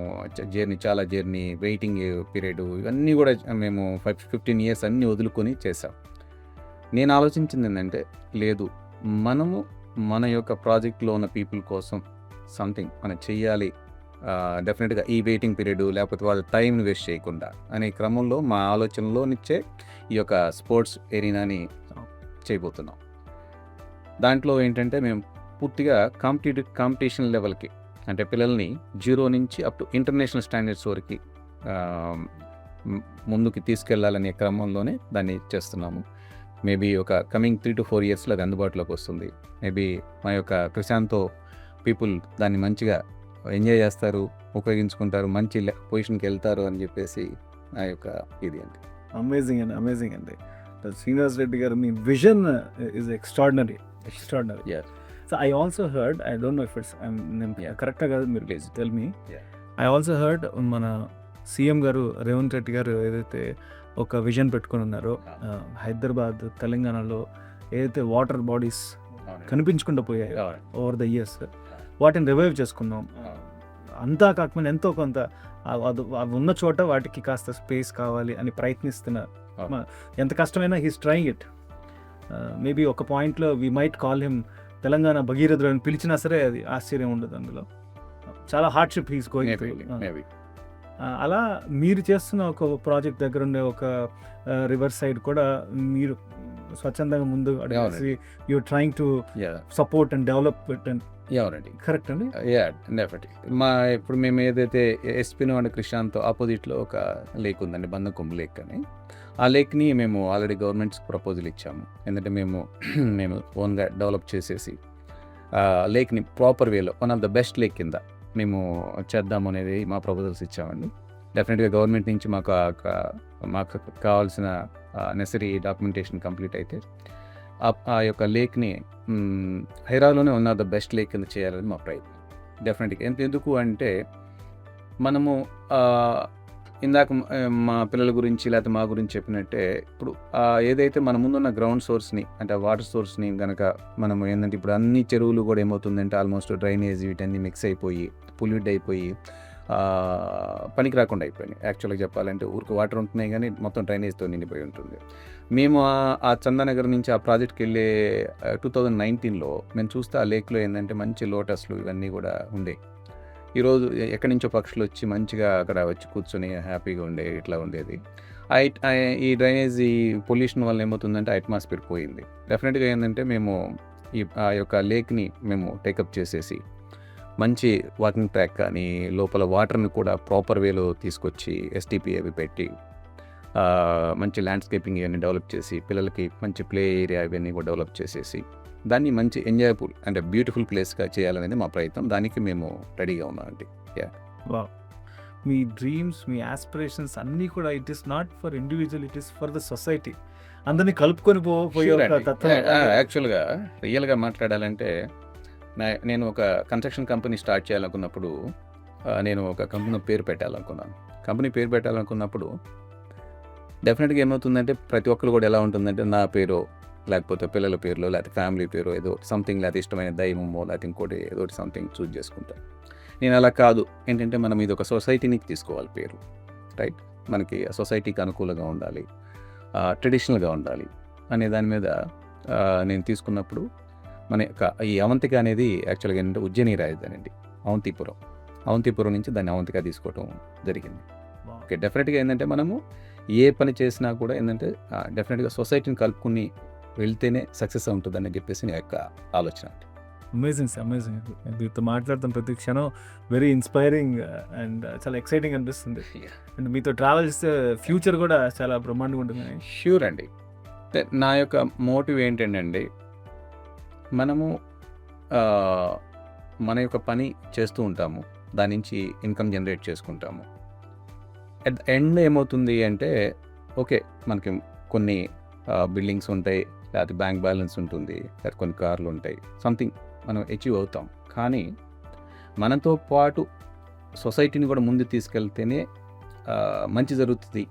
చాలా జర్నీ, వెయిటింగ్ పీరియడ్, ఇవన్నీ కూడా మేము 15 years అన్నీ వదులుకొని చేసాం. నేను ఆలోచించింది ఏంటంటే లేదు, మనము మన యొక్క ప్రాజెక్ట్లో ఉన్న పీపుల్ కోసం సంథింగ్ మనం చెయ్యాలి డెఫినెట్గా, ఈ వెయిటింగ్ పీరియడ్ లేకపోతే వాళ్ళ టైంని వేస్ట్ చేయకుండా అనే క్రమంలో మా ఆలోచనలో నుంచే ఈ యొక్క స్పోర్ట్స్ ఎరీనాని చేయబోతున్నాం. దాంట్లో ఏంటంటే మేము పూర్తిగా కాంపిటీషన్ లెవెల్కి అంటే పిల్లల్ని 0 నుంచి అప్ టు ఇంటర్నేషనల్ స్టాండర్డ్స్ వరకు ముందుకు తీసుకెళ్లాలనే క్రమంలోనే దాన్ని చేస్తున్నాము. మేబీ ఒక కమింగ్ 3 to 4 yearsలో అది అందుబాటులోకి వస్తుంది. మేబీ మా యొక్క క్రిశాంత్తో పీపుల్ దాన్ని మంచిగా ఎంజాయ్ చేస్తారు, ఉపయోగించుకుంటారు, మంచి పొజిషన్కి వెళ్తారు అని చెప్పేసి నా యొక్క ఇది అండి. అమేజింగ్ అండి. శ్రీనివాస్ రెడ్డి గారు మీ vision is extraordinary. Yeah. So I also heard, I don't know if it's కరెక్ట్గా కాదు, మీరు please tell me. I also heard మన సీఎం గారు రేవంత్ రెడ్డి గారు ఏదైతే ఒక విజన్ పెట్టుకొని ఉన్నారో, హైదరాబాద్, తెలంగాణలో ఏదైతే వాటర్ బాడీస్ కనిపించకుండా పోయాయి ఓవర్ ద ఇయర్స్, వాటిని రివైవ్ చేసుకుందాం. అంతా కాకపోయినా ఎంతో కొంత అవి ఉన్న చోట వాటికి కాస్త స్పేస్ కావాలి అని ప్రయత్నిస్తున్న, ఎంత కష్టమైనా హీస్ ట్రైయింగ్ ఇట్. మేబీ ఒక పాయింట్లో we might call him Telangana భగీరథుడు అని పిలిచినా సరే అది ఆశ్చర్యం ఉండదు. అందులో చాలా హార్డ్షిప్ హీస్ గోయింగ్. అలా మీరు చేస్తున్న ఒక ప్రాజెక్ట్ దగ్గర ఉండే ఒక రివర్ సైడ్ కూడా మీరు స్వచ్ఛందంగా ముందు అడిగేసి you trying to support and develop it and ఎవరండి కరెక్ట్ అండి. డెఫినెట్లీ ఇప్పుడు మేము ఏదైతే ఎస్పినో అండ్ క్రిశాంత్ ఆపోజిట్లో ఒక లేక్ ఉందండి, బందకొంబు లేక్ అని. ఆ లేక్ని మేము ఆల్రెడీ గవర్నమెంట్స్కి ప్రపోజల్ ఇచ్చాము. ఎందుకంటే మేము ఓన్గా డెవలప్ చేసేసి లేక్ని ప్రాపర్ వేలో one of the best lake కింద మేము చేద్దాం అనేది మా ప్రపోజల్స్ ఇచ్చామండి. డెఫినెట్గా గవర్నమెంట్ నుంచి మాకు కావాల్సిన నెసరీ డాక్యుమెంటేషన్ కంప్లీట్ అయితే ఆ యొక్క లేక్ని హైదరాబాద్లోనే one of the best lake కింద చేయాలని మా ప్రయత్నం. డెఫినెట్గా ఎందుకు అంటే మనము ఇందాక మా పిల్లల గురించి లేకపోతే మా గురించి చెప్పినట్టే ఇప్పుడు ఏదైతే మన ముందున్న గ్రౌండ్ సోర్స్ని అంటే వాటర్ సోర్స్ని కనుక మనము ఏంటంటే ఇప్పుడు అన్ని చెరువులు కూడా ఏమవుతుందంటే ఆల్మోస్ట్ డ్రైనేజ్ వీటన్నీ మిక్స్ అయిపోయి పొల్యూట్ అయిపోయి పనికి రాకుండా అయిపోయినాయి. యాక్చువల్గా చెప్పాలంటే ఊరికి వాటర్ ఉంటున్నాయి కానీ మొత్తం డ్రైనేజ్తో నిండిపోయి ఉంటుంది. మేము ఆ చందానగర్ నుంచి ఆ ప్రాజెక్ట్కి వెళ్ళే 2019లో మేము చూస్తే ఆ లేక్లో ఏంటంటే మంచి లోటస్లు ఇవన్నీ కూడా ఉండేవి. ఈరోజు ఎక్కడి నుంచో పక్షులు వచ్చి మంచిగా అక్కడ వచ్చి కూర్చొని హ్యాపీగా ఇట్లా ఉండేది. ఈ డ్రైనేజ్ ఈ పొల్యూషన్ వల్ల ఏమవుతుందంటే అట్మాస్ఫియర్ పోయింది. డెఫినెట్గా ఏంటంటే మేము ఆ యొక్క లేక్ని మేము టేకప్ చేసేసి మంచి వాకింగ్ ట్రాక్ కానీ లోపల వాటర్ని కూడా ప్రాపర్ వేలో తీసుకొచ్చి ఎస్టీపీ అవి పెట్టి మంచి ల్యాండ్స్కేపింగ్ ఇవన్నీ డెవలప్ చేసి పిల్లలకి మంచి ప్లే ఏరియా ఇవన్నీ కూడా డెవలప్ చేసేసి దాన్ని మంచి ఎంజాయబుల్ అంటే బ్యూటిఫుల్ ప్లేస్గా చేయాలనేది మా ప్రయత్నం. దానికి మేము రెడీగా ఉన్నామండి. మీ డ్రీమ్స్, మీ ఆస్పిరేషన్స్ అన్నీ కూడా it is not for individual, it is for the society. అందరినీ కలుపుకొని పోయే యాక్చువల్గా రియల్గా మాట్లాడాలంటే నేను ఒక కన్స్ట్రక్షన్ కంపెనీ స్టార్ట్ చేయాలనుకున్నప్పుడు నేను ఒక కంపెనీ పేరు పెట్టాలనుకున్నప్పుడు డెఫినెట్గా ఏమవుతుందంటే ప్రతి ఒక్కరు కూడా ఎలా ఉంటుందంటే నా పేరు లేకపోతే పిల్లల పేరులో లేకపోతే ఫ్యామిలీ పేరు ఏదో సంథింగ్ లేకపోతే ఇష్టమైన దైవమో లేకపోతే ఇంకోటి ఏదో సంథింగ్ చూజ్ చేసుకుంటాను. నేను అలా కాదు. ఏంటంటే మనం ఇది ఒక సొసైటీని తీసుకోవాలి పేరు, రైట్? మనకి సొసైటీకి అనుకూలంగా ఉండాలి, ట్రెడిషనల్గా ఉండాలి అనే దాని మీద నేను తీసుకున్నప్పుడు మన యొక్క ఈ అవంతిక అనేది యాక్చువల్గా ఏంటంటే ఉజ్జయిని రాజధాని అండి, అవంతిపురం నుంచి దాన్ని అవంతిక తీసుకోవటం జరిగింది. ఓకే, డెఫినెట్గా ఏంటంటే మనము ఏ పని చేసినా కూడా ఏంటంటే డెఫినెట్గా సొసైటీని కలుపుకుని వెళ్తేనే సక్సెస్ ఉంటుందని చెప్పేసి నా యొక్క ఆలోచన. Amazing sir, amazing. మీతో మాట్లాడుతున్న ప్రతి క్షణం వెరీ ఇన్స్పైరింగ్ అండ్ చాలా ఎక్సైటింగ్ అనిపిస్తుంది. అండ్ మీతో ట్రావెల్ చేస్తే ఫ్యూచర్ కూడా చాలా బ్రహ్మాండంగా ఉంటుంది. ష్యూర్ అండి. నా యొక్క మోటివ్ ఏంటంటే మనము మన యొక్క పని చేస్తూ ఉంటాము, దాని నుంచి ఇన్కమ్ జనరేట్ చేసుకుంటాము. అట్ ద ఎండ్ ఏమవుతుంది అంటే ఓకే మనకి కొన్ని బిల్డింగ్స్ ఉంటాయి, లేకపోతే బ్యాంక్ బ్యాలెన్స్ ఉంటుంది, లేకపోతే కొన్ని కార్లు ఉంటాయి, సంథింగ్ మనం అచీవ్ అవుతాం. కానీ మనతో పాటు సొసైటీని కూడా ముందు తీసుకెళ్తేనే మంచి జరుగుతుంది,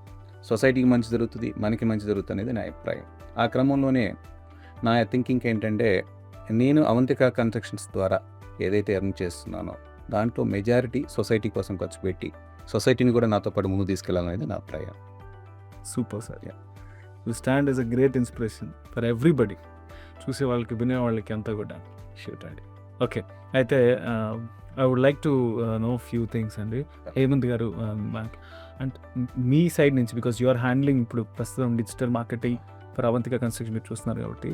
సొసైటీకి మంచి జరుగుతుంది, మనకి మంచి జరుగుతుంది అనేది నా అభిప్రాయం. ఆ క్రమంలోనే నా థింకింగ్ ఏంటంటే నేను అవంతిక కన్స్ట్రక్షన్స్ ద్వారా ఏదైతే ఎర్న్ చేస్తున్నానో దాంట్లో మెజారిటీ సొసైటీ కోసం ఖర్చు పెట్టి సొసైటీని కూడా నాతో పాటు ముందు తీసుకెళ్ళాలనేది నా అభిప్రాయం. Super sir. You stand as a great inspiration for everybody, చూసే వాళ్ళకి వినే వాళ్ళకి అంతా కూడా. షూట్ అండి. ఓకే, అయితే I would like to know few things అండి. హేమంత్ గారు, అండ్ మీ సైడ్ నుంచి బికాస్ యు ఆర్ హ్యాండ్లింగ్ ఇప్పుడు ప్రస్తుతం digital marketing for Avantika construction మీరు చూస్తున్నారు కాబట్టి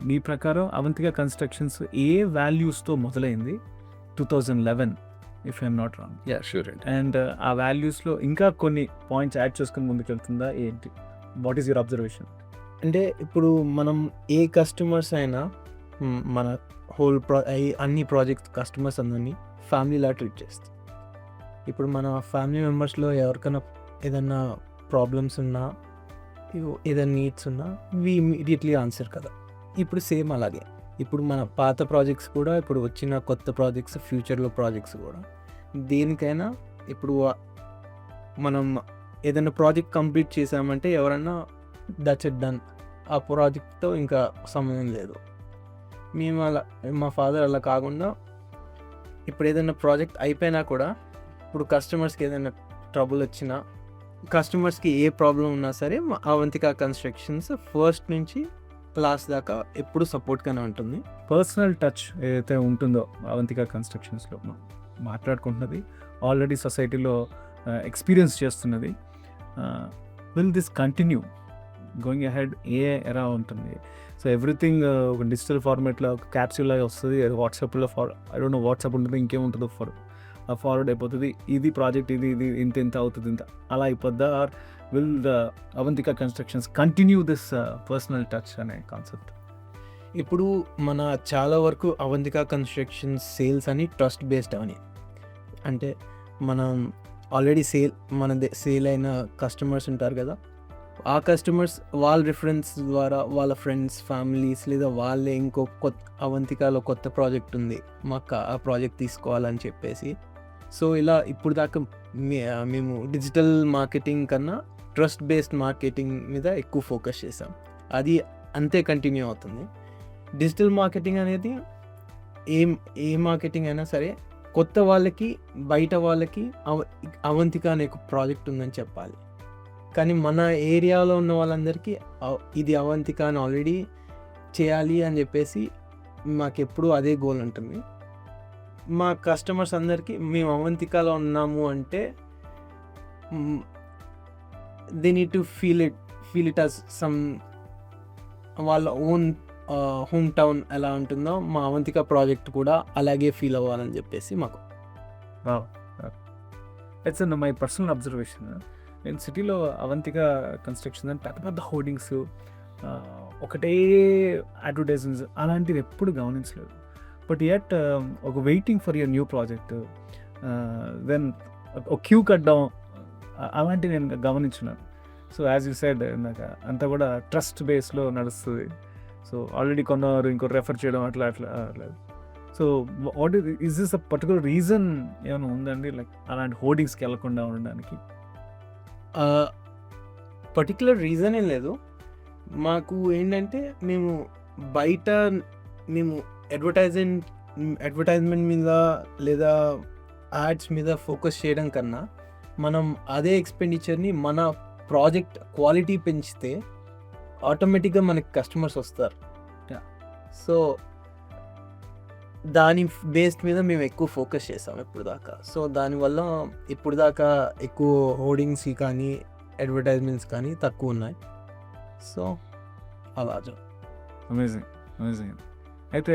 మీ ప్రకారం అవంతిక కన్స్ట్రక్షన్స్ ఏ వాల్యూస్తో మొదలైంది 2011 if I'm not wrong? Yeah sure అండి. అండ్ ఆ వాల్యూస్లో ఇంకా కొన్ని పాయింట్స్ యాడ్ చేసుకుని ముందుకెళ్తుందా ఏంటి? What is your observation? అంటే ఇప్పుడు మనం ఏ కస్టమర్స్ అయినా మన హోల్ అన్ని ప్రాజెక్ట్ కస్టమర్స్ అందరినీ ఫ్యామిలీలా ట్రీట్ చేస్తాం. ఇప్పుడు మన ఫ్యామిలీ మెంబర్స్లో ఎవరికైనా ఏదైనా ప్రాబ్లమ్స్ ఉన్నా, ఏదైనా నీడ్స్ ఉన్నా వి ఇమీడియట్లీ ఆన్సర్ కదా. ఇప్పుడు సేమ్ అలాగే ఇప్పుడు మన పాత ప్రాజెక్ట్స్ కూడా, ఇప్పుడు వచ్చిన కొత్త ప్రాజెక్ట్స్, ఫ్యూచర్లో ప్రాజెక్ట్స్ కూడా దేనికైనా ఇప్పుడు మనం ఏదైనా ప్రాజెక్ట్ కంప్లీట్ చేసామంటే ఎవరన్నా దట్స్ ఇట్ డన్, ఆ ప్రాజెక్ట్తో ఇంకా సంబంధం లేదు. మేము అలా, మా ఫాదర్ అలా కాకుండా ఇప్పుడు ఏదైనా ప్రాజెక్ట్ అయిపోయినా కూడా ఇప్పుడు కస్టమర్స్కి ఏదైనా ట్రబుల్ వచ్చినా, కస్టమర్స్కి ఏ ప్రాబ్లం ఉన్నా సరే అవంతిక కన్స్ట్రక్షన్స్ ఫస్ట్ నుంచి లాస్ట్ దాకా ఎప్పుడు సపోర్ట్గానే ఉంటుంది. పర్సనల్ టచ్ ఏదైతే ఉంటుందో అవంతిక కన్స్ట్రక్షన్స్లో మాట్లాడుకుంటున్నది, ఆల్రెడీ సొసైటీలో ఎక్స్పీరియన్స్ చేస్తున్నది, will this continue going ahead? ఏ ఎరా ఉంటుంది? సో ఎవ్రీథింగ్ ఒక డిజిటల్ ఫార్మేట్లో ఒక క్యాప్సూల్ లాగా వస్తుంది, వాట్సాప్లో ఐ డోంట్ నో వాట్సాప్ ఉంటుంది, ఇంకేముంటుందో ఫార్వర్డ్ అయిపోతుంది, ఇది ప్రాజెక్ట్ ఇది ఇంత అవుతుంది, ఇంత అలా అయిపోద్దా? Or will the Avantika constructions continue this personal touch అనే కాన్సెప్ట్? ఇప్పుడు మన చాలా వరకు అవంతిక కన్స్ట్రక్షన్ సేల్స్ అని ట్రస్ట్ బేస్డ్ అని, అంటే మనం ఆల్రెడీ సేల్ అయిన కస్టమర్స్ ఉంటారు కదా, ఆ కస్టమర్స్ వాళ్ళ రిఫరెన్స్ ద్వారా వాళ్ళ ఫ్రెండ్స్, ఫ్యామిలీస్ లేదా వాళ్ళే ఇంకో అవంతికాలో కొత్త ప్రాజెక్ట్ ఉంది, మాకు ఆ ప్రాజెక్ట్ తీసుకోవాలని చెప్పేసి. సో ఇలా ఇప్పుడు దాకా మేము డిజిటల్ మార్కెటింగ్ కన్నా ట్రస్ట్ బేస్డ్ మార్కెటింగ్ మీద ఎక్కువ ఫోకస్ చేసాం. అది అంతే కంటిన్యూ అవుతుంది. డిజిటల్ మార్కెటింగ్ అనేది ఏ మార్కెటింగ్ అయినా సరే కొత్త వాళ్ళకి, బయట వాళ్ళకి అవంతిక అనే ఒక ప్రాజెక్ట్ ఉందని చెప్పాలి. కానీ మన ఏరియాలో ఉన్న వాళ్ళందరికీ ఇది అవంతిక అని ఆల్రెడీ చేయాలి అని చెప్పేసి మాకెప్పుడు అదే గోల్ ఉంటుంది. మా కస్టమర్స్ అందరికీ మేము అవంతికలో ఉన్నాము అంటే they need to feel it as some వాళ్ళ ఓన్ హోమ్ టౌన్ ఎలా ఉంటుందో మా అవంతిక ప్రాజెక్ట్ కూడా అలాగే ఫీల్ అవ్వాలని చెప్పేసి మాకు. It's my personal observation. నేను సిటీలో అవంతిక కన్స్ట్రక్షన్ అని పెద్ద పెద్ద హోర్డింగ్స్, ఒకటే అడ్వర్టైజ్మెంట్స్ అలాంటివి ఎప్పుడు గమనించలేదు. బట్ యట్ ఒక waiting for your new project, then ఒక క్యూ కట్టడం అలాంటివి నేను గమనించున్నాను. సో యాజ్ యూ సెడ్ ఇందాక అంతా కూడా ట్రస్ట్ బేస్లో నడుస్తుంది. సో ఆల్రెడీ కొన్నవారు ఇంకో రెఫర్ చేయడం అట్లా అట్లా. So what is this a particular reason ఏమైనా ఉందండి, లైక్ అలాంటి హోర్డింగ్స్కి వెళ్ళకుండా ఉండడానికి? పర్టికులర్ రీజన్ ఏం లేదు. మాకు ఏంటంటే మేము బయట అడ్వర్టైజ్మెంట్ మీద లేదా యాడ్స్ మీద ఫోకస్ చేయడం కన్నా మనం అదే ఎక్స్పెండిచర్ని మన ప్రాజెక్ట్ క్వాలిటీ పెంచితే ఆటోమేటిక్గా మనకి కస్టమర్స్ వస్తారు. సో దాని బేస్డ్ మీద మేము ఎక్కువ ఫోకస్ చేసాం ఇప్పుడు దాకా. సో దానివల్ల ఇప్పుడు దాకా ఎక్కువ హోర్డింగ్స్ కానీ అడ్వర్టైజ్మెంట్స్ కానీ తక్కువ ఉన్నాయి. సో అలా అమేజింగ్. అయితే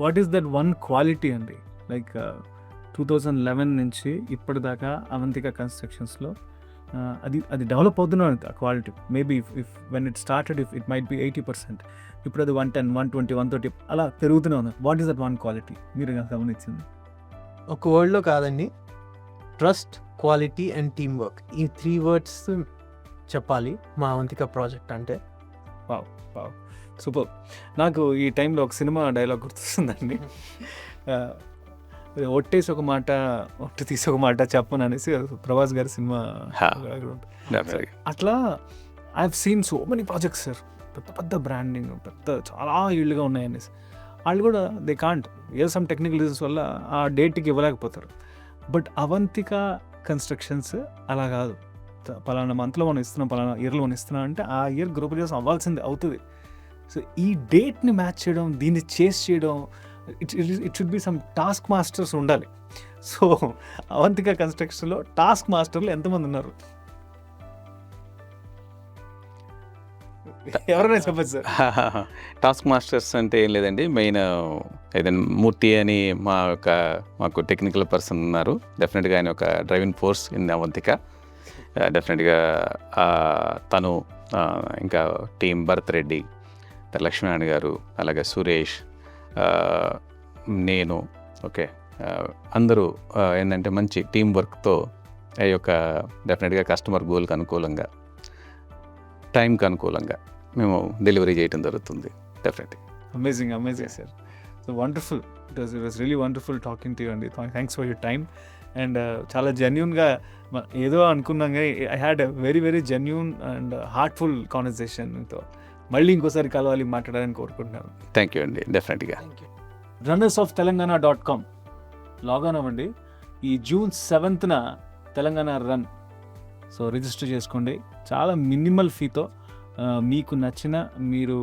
what is that one quality అండి, లైక్ 2011 నుంచి ఇప్పటిదాకా అవంతిక కన్స్ట్రక్షన్స్లో అది డెవలప్ అవుతున్నాను ఆ quality. Maybe if when it started it might be 80%, ఇప్పుడు అది 110, 120, 130 అలా పెరుగుతూనే ఉంది. What is that one quality మీరు గమనించింది? ఒక వర్డ్లో కాదండి, trust, quality and team work, ఈ 3 words చెప్పాలి మా అవంతిక ప్రాజెక్ట్ అంటే. Wow super. నాకు ఈ టైంలో ఒక సినిమా డైలాగ్ గుర్తొస్తుందండి, ఒట్టేసి ఒక మాట ఒట్టి తీసి ఒక మాట చెప్పను అనేసి ప్రభాస్ గారి సినిమా. అట్లా I have seen so many projects sir, పెద్ద బ్రాండింగ్, చాలా ఈల్డ్గా ఉన్నాయి అనేసి. వాళ్ళు కూడా they can't, A some technical reasons వల్ల ఆ డేట్కి ఇవ్వలేకపోతారు. బట్ అవంతిక కన్స్ట్రక్షన్స్ అలా కాదు, పలానా మంత్లో మనం ఇస్తున్నాం, పలానా ఇయర్లో మనం ఇస్తున్నాం అంటే ఆ ఇయర్ గ్రూప్ చేసి అవ్వాల్సింది అవుతుంది. సో ఈ డేట్ని మ్యాచ్ చేయడం, దీన్ని చేస్ చేయడం, it should be some task masters ఉండాలి. సో అవంతిక కన్స్ట్రక్షన్లో టాస్క్ మాస్టర్లు ఎంతమంది ఉన్నారు? ఎవరైనా చెప్పచ్చు సార్. టాస్క్ మాస్టర్స్ అంటే ఏం లేదండి, మెయిన్ ఏదైనా మూర్తి అని మాకు టెక్నికల్ పర్సన్ ఉన్నారు. డెఫినెట్గా ఆయన ఒక డ్రైవింగ్ ఫోర్స్ ఇన్ అవంతిక. డెఫినెట్గా తను, ఇంకా టీం భరత్ రెడ్డి, లక్ష్మీనారాయణ గారు, అలాగే సురేష్, నేను, ఓకే, అందరూ ఏంటంటే మంచి టీం వర్క్తో ఈ యొక్క డెఫినెట్గా కస్టమర్ గోల్కి అనుకూలంగా, టైంకి అనుకూలంగా మేము డెలివరీ చేయడం జరుగుతుంది. Definitely amazing sir. So wonderful, it was really wonderful talking to you అండి. Thanks for your time. And చాలా జెన్యూన్గా ఏదో అనుకున్నాగా, I had very very genuine and heartful conversation మీతో. మళ్ళీ ఇంకోసారి కలవాలి, మాట్లాడాలని కోరుకుంటున్నాను. థ్యాంక్ యూ అండి. డెఫినెట్గా runnersoftelangana.com లాగాన్ అవ్వండి. ఈ June 7th Telangana run, so register చేసుకోండి. చాలా మినిమల్ ఫీతో మీకు నచ్చిన, మీరు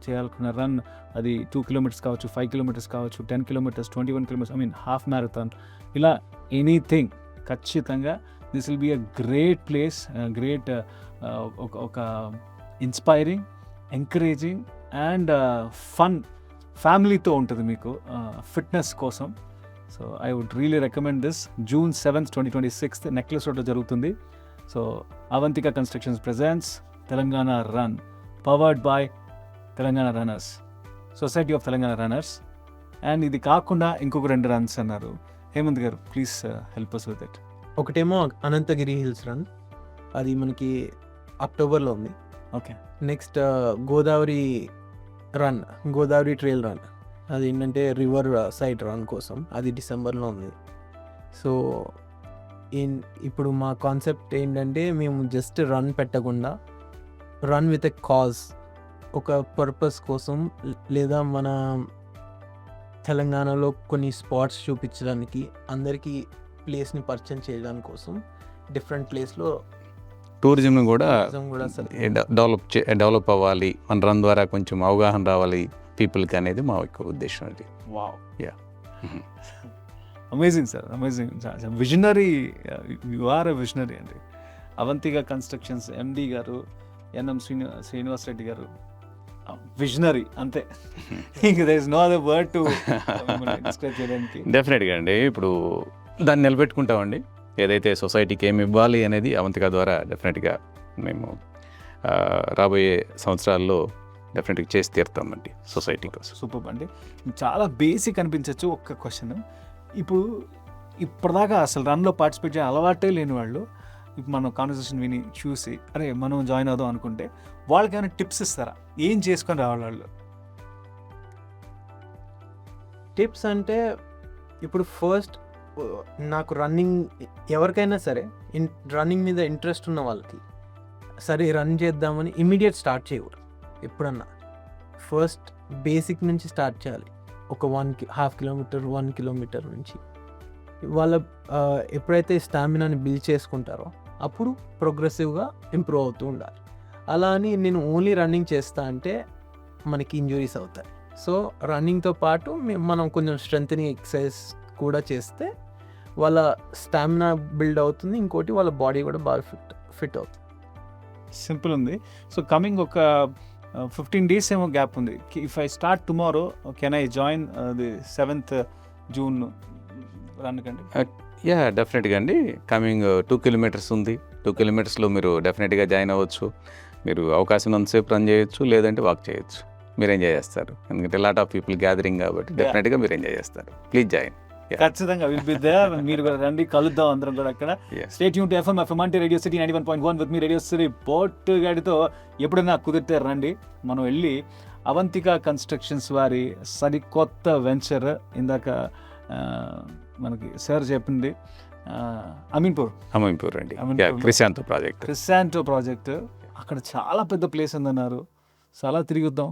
చేయాలనుకున్న రన్, అది 2 kilometers కావచ్చు, 5 kilometers కావచ్చు, 10 kilometers, 21 kilometers, హాఫ్ మ్యారథాన్, ఇలా ఎనీథింగ్. ఖచ్చితంగా this will be a great place, great, ఒక ఇన్స్పైరింగ్, ఎంకరేజింగ్ అండ్ ఫన్ ఫ్యామిలీతో ఉంటుంది మీకు ఫిట్నెస్ కోసం. So I would really recommend this. June 7th, 2026 necklace రోడ్లో జరుగుతుంది. So Avantika constructions presents Telangana run, powered by Telangana runners, society of Telangana runners. And ఇది కాకుండా ఇంకొక 2 రన్స్ అన్నారు. Hemant garu please help us with it. ఒకటేమో అనంతగిరి హిల్స్ రన్, అది మనకి అక్టోబర్లో ఉంది. Okay. Next Godavari trail run, అది ఏంటంటే రివర్ సైడ్ రన్ కోసం, అది డిసెంబర్లో ఉంది. సో ఇప్పుడు మా కాన్సెప్ట్ ఏంటంటే మేము జస్ట్ రన్ పెట్టకుండా రన్ విత్ ఎ కాజ్, ఒక పర్పస్ కోసం, లేదా మన తెలంగాణలో కొన్ని స్పాట్స్ చూపించడానికి, అందరికీ ప్లేస్ని పరిచయం చేయడానికి కోసం డిఫరెంట్ ప్లేస్లో టూరిజం కూడా కూడా అసలు డెవలప్ అవ్వాలి, మన రన్ ద్వారా కొంచెం అవగాహన రావాలి పీపుల్కి అనేది మా యొక్క ఉద్దేశం అది. Wow. Yeah. Amazing sir, amazing. Visionary, you are a visionary అండి. అవంతిక కన్స్ట్రక్షన్స్ ఎండి గారు ఎన్ఎం శ్రీనివాస్ రెడ్డి గారు విజనరీ, అంతే. ఇంక there is no other word to describe చేయడానికి. డెఫినెట్గా అండి, ఇప్పుడు దాన్ని నిలబెట్టుకుంటామండి. ఏదైతే సొసైటీకి ఏమి ఇవ్వాలి అనేది అవంతిక ద్వారా డెఫినెట్గా మేము రాబోయే సంవత్సరాల్లో డెఫినెట్గా చేసి తీరుతామండి సొసైటీ కోసం. సూపర్ అండి. చాలా బేసిక్ అనిపించవచ్చు. ఒక్క క్వశ్చన్, ఇప్పుడు ఇప్పటిదాకా అసలు రన్లో పార్టిసిపేట్ చేయ అలవాటే లేని వాళ్ళు ఇప్పుడు మనం కాన్వర్సేషన్ విని చూసి అరే మనం జాయిన్ అవుదాం అనుకుంటే వాళ్ళకి ఏమైనా టిప్స్ ఇస్తారా? ఏం చేసుకొని రావాలి వాళ్ళు? టిప్స్ అంటే ఇప్పుడు ఫస్ట్ నాకు రన్నింగ్, ఎవరికైనా సరే రన్నింగ్ మీద ఇంట్రెస్ట్ ఉన్న వాళ్ళకి సరే రన్ చేద్దామని ఇమీడియట్ స్టార్ట్ చేయకూడదు. ఎప్పుడన్నా ఫస్ట్ బేసిక్ నుంచి స్టార్ట్ చేయాలి. ఒక 1.5 కిలోమీటర్ 1 కిలోమీటర్ నుంచి వాళ్ళ ఎప్పుడైతే స్టామినాని బిల్డ్ చేసుకుంటారో అప్పుడు ప్రోగ్రెసివ్గా ఇంప్రూవ్ అవుతూ ఉండాలి. అలా అని నేను ఓన్లీ రన్నింగ్ చేస్తా అంటే మనకి ఇంజురీస్ అవుతాయి. సో రన్నింగ్తో పాటు మనం కొంచెం స్ట్రెంగ్త్నింగ్ ఎక్సర్సైజ్ కూడా చేస్తే వాళ్ళ స్టామినా బిల్డ్ అవుతుంది, ఇంకోటి వాళ్ళ బాడీ కూడా బాగా ఫిట్ అవుతుంది. సింపుల్ ఉంది. సో కమింగ్ ఒక 15 days ఏమో గ్యాప్ ఉంది. If I start tomorrow can I join the 7th June run కండి? యా డెఫినెట్గా అండి. కమింగ్ 2 kilometers ఉంది. 2 kilometersలో మీరు డెఫినెట్గా జాయిన్ అవ్వచ్చు. మీరు అవకాశం ఉన్నంతసేపు రన్ చేయొచ్చు, లేదంటే వాక్ చేయొచ్చు. మీరు ఎంజాయ్ చేస్తారు, ఎందుకంటే లాట్ ఆఫ్ పీపుల్ గ్యాదరింగ్ కాబట్టి డెఫినెట్గా మీరు ఎంజాయ్ చేస్తారు. Please join. ఖచ్చితంగా విల్ బి దేర్. మీరు కూడా రండి, కలుద్దాం అందరం కూడా అక్కడ. స్టే ట్యూన్ టు FM అంటే రేడియో సిటీ 91.1 విత్ మీ రేడియో సిటీ పోర్ట్ గాడితో ఎప్పుడైనా కుదిరితే రండి. మనం వెళ్ళి అవంతిక కన్స్ట్రక్షన్స్ వారి సరికొత్త వెంచర్, ఇందాక మనకి సార్ చెప్పింది అమీన్పూర్ అండి, క్రిసాంటో ప్రాజెక్ట్. అక్కడ చాలా పెద్ద ప్లేస్ ఉందన్నారు. చాలా తిరిగిద్దాం.